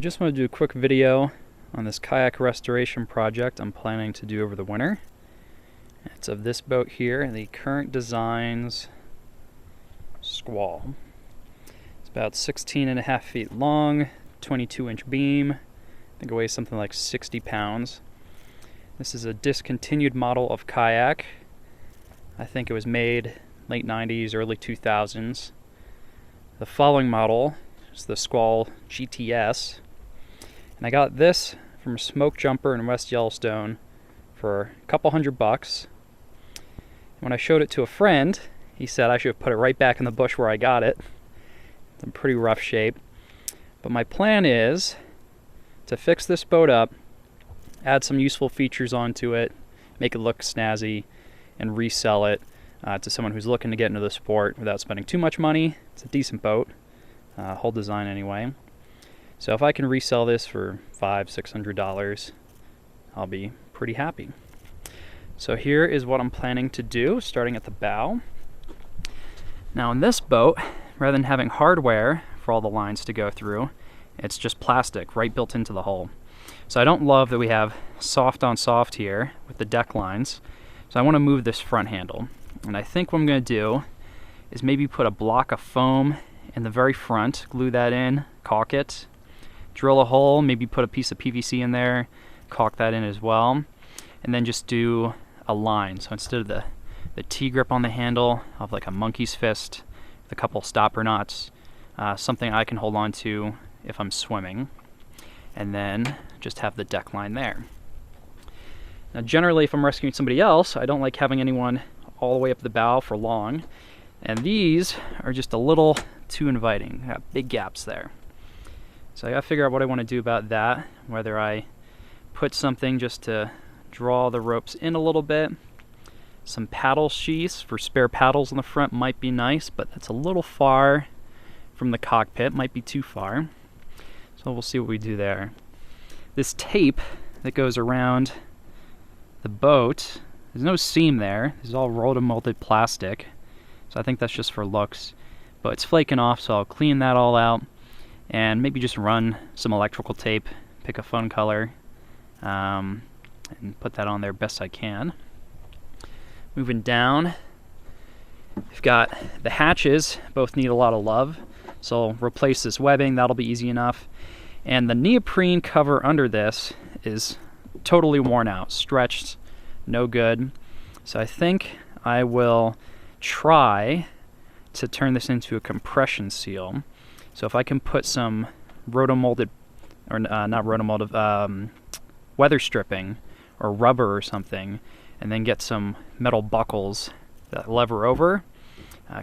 just want to do a quick video on this kayak restoration project I'm planning to do over the winter. It's of this boat here, the Current Designs Squall. It's about 16.5 feet long, 22-inch beam. I think it weighs something like 60 pounds. This is a discontinued model of kayak. I think it was made late 90s, early 2000s. The following model is the Squall GTS. And I got this from a smoke jumper in West Yellowstone for a couple $100. When I showed it to a friend, he said I should have put it right back in the bush where I got it. It's in pretty rough shape. But my plan is to fix this boat up, add some useful features onto it, make it look snazzy, and resell it to someone who's looking to get into the sport without spending too much money. It's a decent boat, whole design anyway. So if I can resell this for $500–600, I'll be pretty happy. So here is what I'm planning to do, starting at the bow. Now in this boat, rather than having hardware for all the lines to go through, it's just plastic right built into the hull. So I don't love that we have soft on soft here with the deck lines. So I want to move this front handle. And I think what I'm going to do is maybe put a block of foam in the very front, glue that in, caulk it, drill a hole, maybe put a piece of PVC in there, caulk that in as well, and then just do a line. So instead of the T-grip on the handle, I'll have like a monkey's fist with a couple stopper knots, something I can hold on to if I'm swimming, and then just have the deck line there. Now generally if I'm rescuing somebody else, I don't like having anyone all the way up the bow for long, and these are just a little too inviting. I got big gaps there. So I gotta figure out what I want to do about that, whether I put something just to draw the ropes in a little bit. Some paddle sheaths for spare paddles on the front might be nice, but that's a little far from the cockpit, might be too far. So we'll see what we do there. This tape that goes around the boat, there's no seam there. This is all rolled and molded plastic. So I think that's just for looks. But it's flaking off, so I'll clean that all out and maybe just run some electrical tape, pick a fun color, and put that on there best I can. Moving down, we've got the hatches, both need a lot of love. So I'll replace this webbing, that'll be easy enough. And the neoprene cover under this is totally worn out, stretched, no good. So I think I will try to turn this into a compression seal. So if I can put some rotomolded, or not rotomolded, weather stripping or rubber or something, and then get some metal buckles that lever over,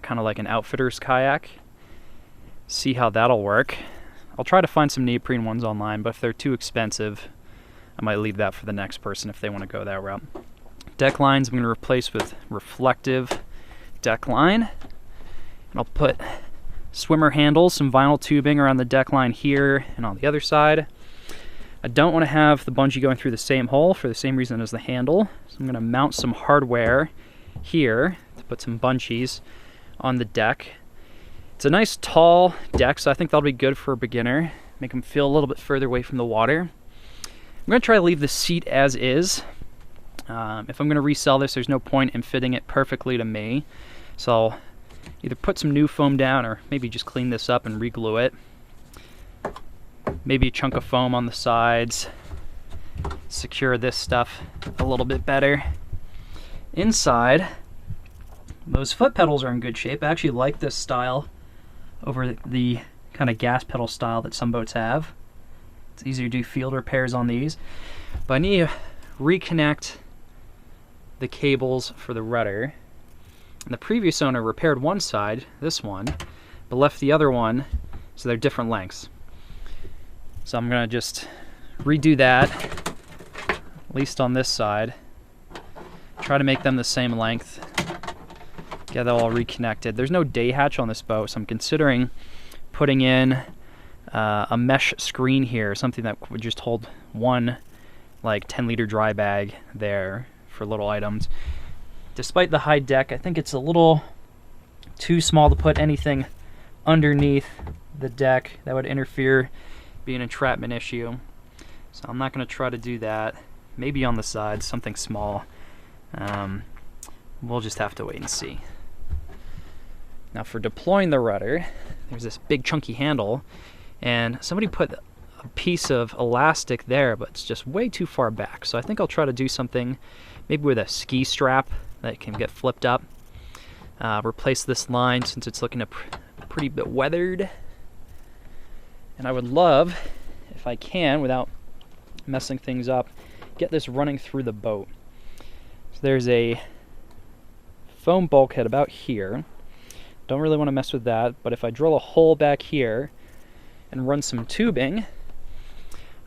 kind of like an outfitter's kayak. See how that'll work. I'll try to find some neoprene ones online, but if they're too expensive, I might leave that for the next person if they want to go that route. Deck lines I'm going to replace with reflective deck line. And I'll put swimmer handles, some vinyl tubing around the deck line here and on the other side. I don't want to have the bungee going through the same hole for the same reason as the handle. So I'm going to mount some hardware here to put some bungees on the deck. It's a nice tall deck, so I think that'll be good for a beginner. Make them feel a little bit further away from the water. I'm going to try to leave the seat as is. If I'm going to resell this, there's no point in fitting it perfectly to me. So I'll either put some new foam down or maybe just clean this up and re-glue it. Maybe a chunk of foam on the sides. Secure this stuff a little bit better. Inside, those foot pedals are in good shape. I actually like this style over the kind of gas pedal style that some boats have. It's easier to do field repairs on these. But I need to reconnect the cables for the rudder. And the previous owner repaired one side, this one, but left the other one so they're different lengths. So I'm going to just redo that, at least on this side. Try to make them the same length. Get that all reconnected. There's no day hatch on this boat, so I'm considering putting in a mesh screen here, something that would just hold one like 10-liter dry bag there for little items. Despite the high deck, I think it's a little too small to put anything underneath the deck that would interfere be an entrapment issue. So I'm not going to try to do that. Maybe on the side, something small. We'll just have to wait and see. Now for deploying the rudder, there's this big chunky handle, and somebody put a piece of elastic there, but it's just way too far back. So I think I'll try to do something maybe with a ski strap that can get flipped up. Replace this line since it's looking a pretty bit weathered. And I would love, if I can, without messing things up, get this running through the boat. So there's a foam bulkhead about here. Don't really want to mess with that, but if I drill a hole back here and run some tubing,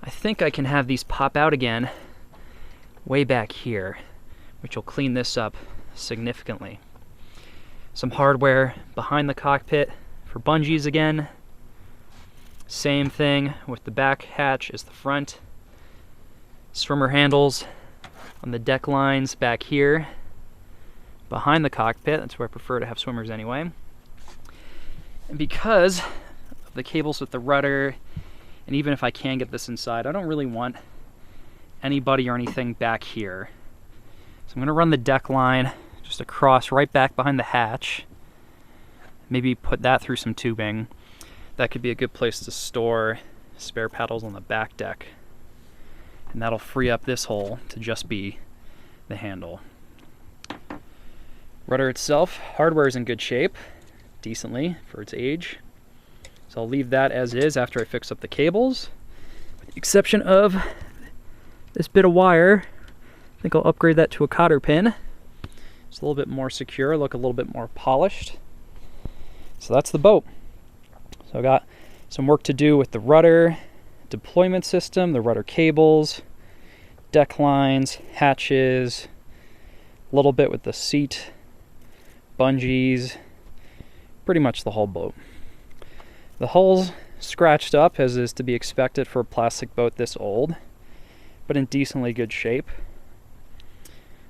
I think I can have these pop out again way back here, which will clean this up significantly. Some hardware behind the cockpit for bungees again. Same thing with the back hatch as the front. Swimmer handles on the deck lines back here behind the cockpit. That's where I prefer to have swimmers anyway. And because of the cables with the rudder, and even if I can get this inside, I don't really want anybody or anything back here. So I'm going to run the deck line just across right back behind the hatch. Maybe put that through some tubing. That could be a good place to store spare paddles on the back deck. And that'll free up this hole to just be the handle. Rudder itself, hardware is in good shape, decently for its age. So I'll leave that as is after I fix up the cables. With the exception of this bit of wire, I think I'll upgrade that to a cotter pin. It's a little bit more secure, look a little bit more polished. So that's the boat. So I got some work to do with the rudder, deployment system, the rudder cables, deck lines, hatches, a little bit with the seat, bungees, pretty much the whole boat. The hull's scratched up, as is to be expected for a plastic boat this old, but in decently good shape.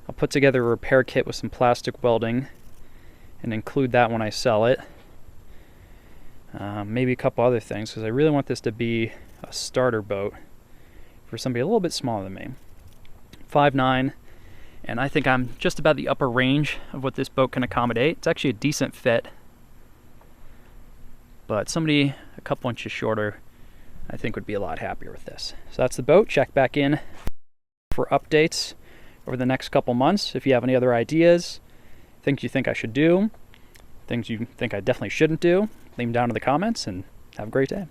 I'll put together a repair kit with some plastic welding and include that when I sell it. Maybe a couple other things, because I really want this to be a starter boat for somebody a little bit smaller than me. 5'9", and I think I'm just about the upper range of what this boat can accommodate. It's actually a decent fit, but somebody a couple inches shorter I think would be a lot happier with this. So that's the boat. Check back in for updates over the next couple months. If you have any other ideas, things you think I should do, things you think I definitely shouldn't do, leave them down in the comments, and have a great day.